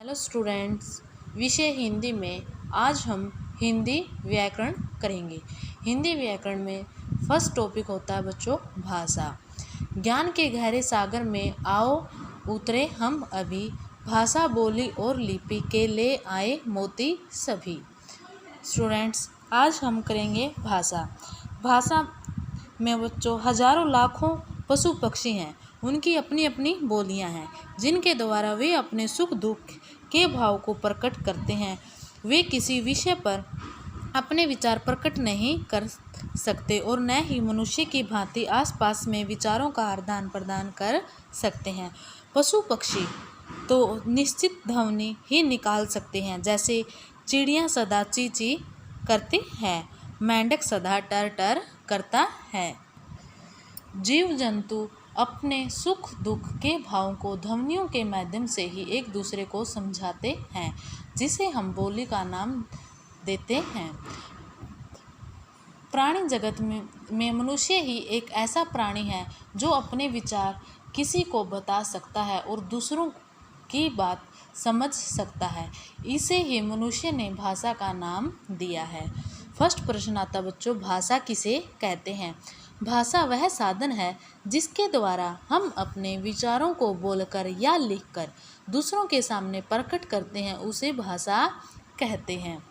Hello students, विषय हिंदी में आज हम हिंदी व्याकरण करेंगे। हिंदी व्याकरण में फर्स्ट टॉपिक होता है बच्चों भाषा। ज्ञान के गहरे सागर में आओ उतरे हम अभी, भाषा बोली और लिपि के ले आए मोती सभी। स्टूडेंट्स, आज हम करेंगे भाषा। भाषा में बच्चों हजारों लाखों पशु पक्षी हैं, उनकी अपनी अपनी बोलियां हैं जिनके द्वारा वे अपने सुख दुख के भाव को प्रकट करते हैं। वे किसी विषय पर अपने विचार प्रकट नहीं कर सकते और न ही मनुष्य की भांति आसपास में विचारों का आदान प्रदान कर सकते हैं। पशु पक्षी तो निश्चित ध्वनि ही निकाल सकते हैं, जैसे चिड़िया सदा ची ची करती है, मेंढक सदा टर टर करता है। जीव जंतु अपने सुख दुख के भावों को ध्वनियों के माध्यम से ही एक दूसरे को समझाते हैं, जिसे हम बोली का नाम देते हैं। प्राणी जगत में मनुष्य ही एक ऐसा प्राणी है जो अपने विचार किसी को बता सकता है और दूसरों की बात समझ सकता है। इसे ही मनुष्य ने भाषा का नाम दिया है। फर्स्ट प्रश्न आता बच्चों, भाषा किसे कहते हैं? भाषा वह साधन है जिसके द्वारा हम अपने विचारों को बोलकर या लिखकर दूसरों के सामने प्रकट करते हैं, उसे भाषा कहते हैं।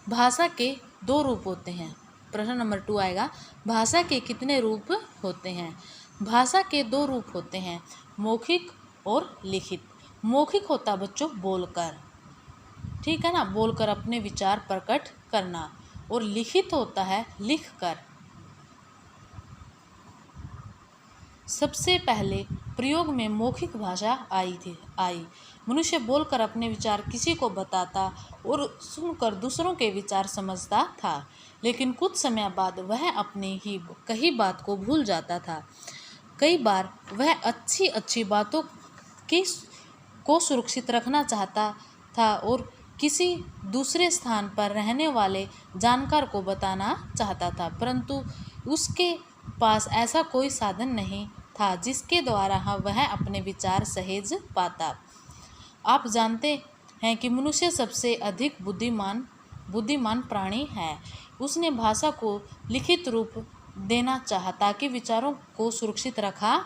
भाषा के दो रूप होते हैं। प्रश्न नंबर 2 आएगा, भाषा के कितने रूप होते हैं? भाषा के दो रूप होते हैं, मौखिक और लिखित। मौखिक होता बच्चों बोलकर, ठीक है ना, बोलकर अपने विचार प्रकट करना, और लिखित होता है लिखकर। सबसे पहले प्रयोग में मौखिक भाषा आई। मनुष्य बोलकर अपने विचार किसी को बताता और सुनकर दूसरों के विचार समझता था, लेकिन कुछ समय बाद वह अपनी ही कही बात को भूल जाता था। कई बार वह अच्छी बातों को सुरक्षित रखना चाहता था और किसी दूसरे स्थान पर रहने वाले जानकार को बताना चाहता था, परंतु उसके पास ऐसा कोई साधन नहीं था जिसके द्वारा वह अपने विचार सहेज पाता। आप जानते हैं कि मनुष्य सबसे अधिक बुद्धिमान प्राणी है। उसने भाषा को लिखित रूप देना चाहा ताकि विचारों को सुरक्षित रखा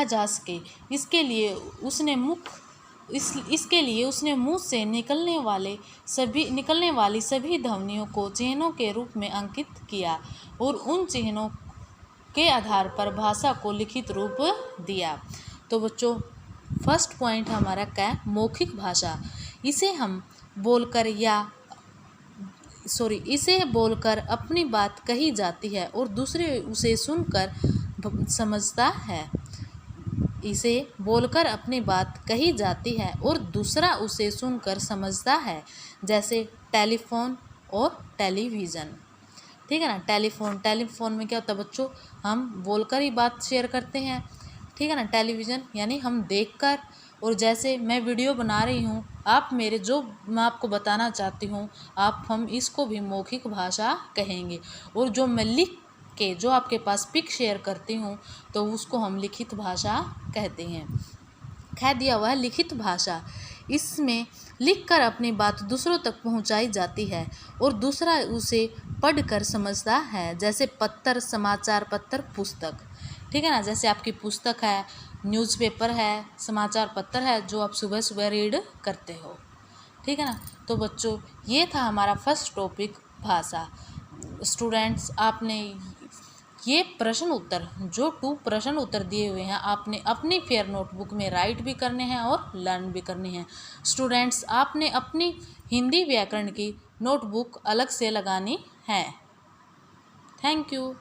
जा सके। इसके लिए उसने मुंह से निकलने वाली सभी ध्वनियों को चिन्हों के रूप में अंकित किया और उन चिन्हों के आधार पर भाषा को लिखित रूप दिया। तो बच्चों, फर्स्ट पॉइंट हमारा क्या है? मौखिक भाषा। इसे बोलकर अपनी बात कही जाती है और दूसरे उसे सुनकर समझता है। इसे बोलकर अपनी बात कही जाती है और दूसरा उसे सुनकर समझता है, जैसे टेलीफोन और टेलीविज़न, ठीक है ना। टेलीफोन में क्या होता है बच्चों? हम बोलकर ही बात शेयर करते हैं, ठीक है ना। टेलीविज़न यानी हम देखकर, और जैसे मैं वीडियो बना रही हूँ, मैं आपको बताना चाहती हूँ, हम इसको भी मौखिक भाषा कहेंगे। और जो मैं लिख के जो आपके पास पिक शेयर करती हूँ, तो उसको हम लिखित भाषा कहते हैं। कह दिया हुआ है लिखित भाषा। इसमें लिखकर अपनी बात दूसरों तक पहुंचाई जाती है और दूसरा उसे पढ़कर समझता है, जैसे पत्र, समाचार पत्र, पुस्तक, ठीक है ना। जैसे आपकी पुस्तक है, न्यूज़पेपर है, समाचार पत्र है, जो आप सुबह सुबह रीड करते हो, ठीक है ना। तो बच्चों, ये था हमारा फर्स्ट टॉपिक भाषा। स्टूडेंट्स, आपने ये प्रश्न उत्तर, जो 2 प्रश्न उत्तर दिए हुए हैं, आपने अपनी फेयर नोटबुक में राइट भी करने हैं और लर्न भी करने हैं। स्टूडेंट्स, आपने अपनी हिंदी व्याकरण की नोटबुक अलग से लगानी है। Thank you.